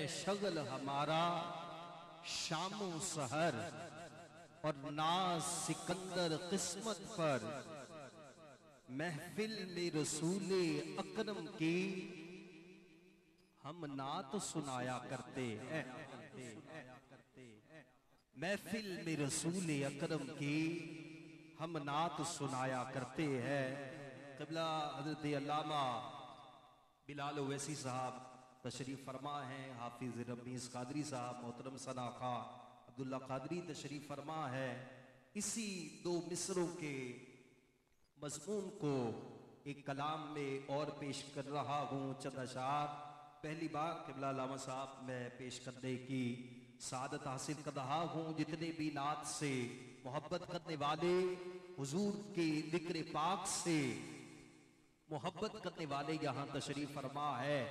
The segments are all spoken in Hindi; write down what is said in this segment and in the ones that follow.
शगल हमारा शामो सहर, और नाज सिकंदर किस्मत पर महफिल में रसूले अकरम की हम नात सुनाया करते हैं। महफिल में रसूले अकरम की हम नात सुनाया करते हैं। क़िबला हज़रत अल्लामा बिलाल ओवैसी साहब तशरीफ फरमा है, हाफिज रमीज कादरी साहब, मोहतरम सना खां अब्दुल्ला कादरी तशरीफ फरमा है। इसी दो मिसरों के मज़मून को एक कलाम में और पेश कर रहा हूँ। चंद अशार पहली बार क़िबला अल्लामा साहब मैं पेश करने की सादत हासिल कर रहा हूँ। जितने भी नात से मोहब्बत करने वाले, हुजूर के जिक्र पाक से मोहब्बत करने वाले यहाँ तशरीफ फरमा है,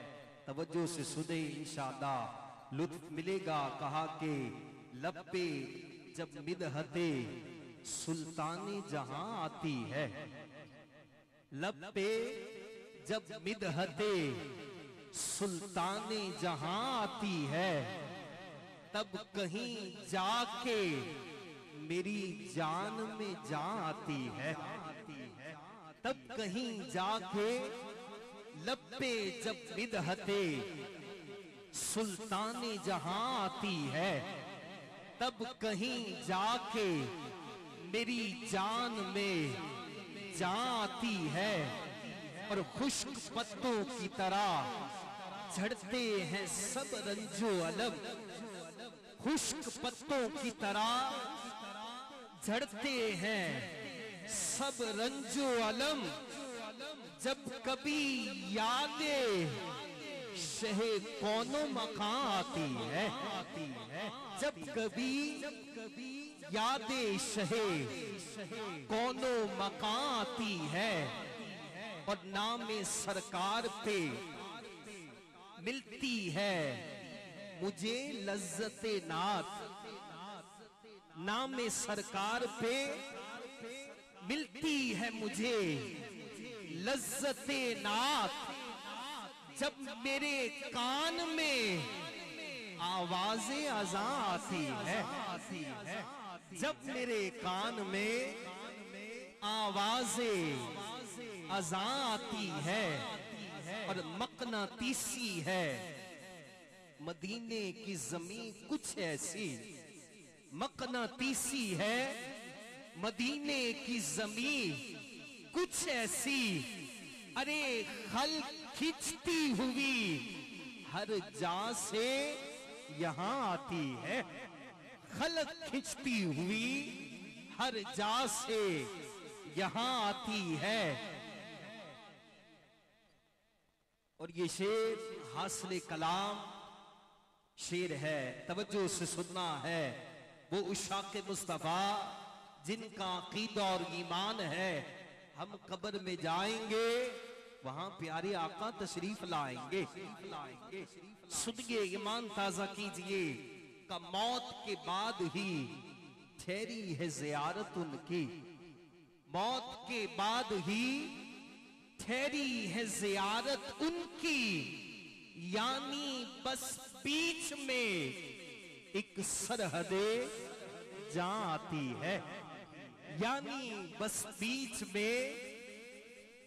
तवज्जो से सुने इंशाअल्लाह लुत्फ मिलेगा। कहा के लब पे जब मिदहते सुल्तानी जहां आती है, लब पे जब मिदहते सुल्तानी जहां आती है, तब कहीं जाके मेरी जान में जान आती है। तब कहीं जाके लब पे जब मिदहते सुल्तानी जहां आती है, तब कहीं जाके मेरी जान में जान आती है। और खुश्क पत्तों की तरह झड़ते हैं सब रंजो अलम, खुश्क पत्तों की तरह झड़ते हैं सब रंजो अलम। जब कभी यादें शहे कौनो मकां आती है, जब कभी यादें शहे कौनो मकां आती है, और नाम सरकार पे मिलती है मुझे लज्जते नात, नाम सरकार पे मिलती है मुझे लज्जते नात। जब मेरे कान में आवाज़ें अज़ां आती है, जब मेरे कान में आवाज़ें अज़ां आती है, और मकनातीसी है मदीने की ज़मीन कुछ ऐसी, मकनातीसी है मदीने की ज़मीन कुछ ऐसी। अरे खल खींचती हुई हर जा से यहां आती है, खल खींचती हुई हर जा से यहां आती है। और ये शेर हासिल कलाम शेर है, तवज्जो से सुनना है। वो उशाक़े मुस्तफा जिनका अकीदा और ईमान है, हम कब्र में जाएंगे वहां प्यारे आका तशरीफ लाएंगे। सुनिए, ईमान ताजा कीजिए का मौत के बाद ही ठहरी है ज़ियारत उनकी, मौत के बाद ही ठहरी है ज़ियारत उनकी। यानी बस बीच में एक सरहदे जहां आती है, यानी बस बीच में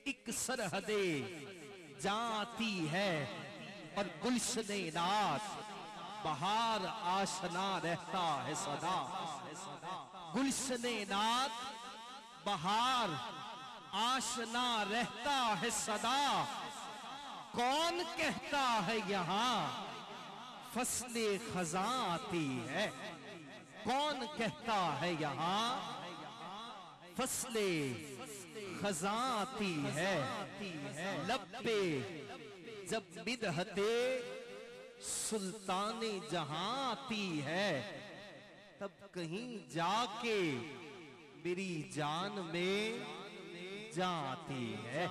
एक सरहदे जहां आती है। और गुलशने नात बहार आशना रहता है सदा, गुलशने नात बहार आशना रहता है सदा। कौन कहता है यहां फसले खज़ां आती है, कौन कहता है यहां फसले खज़ां आती है। लब पे जब मिदहते सुल्ताने जहां आती है, तब कहीं जाके मेरी जान में जान आती है।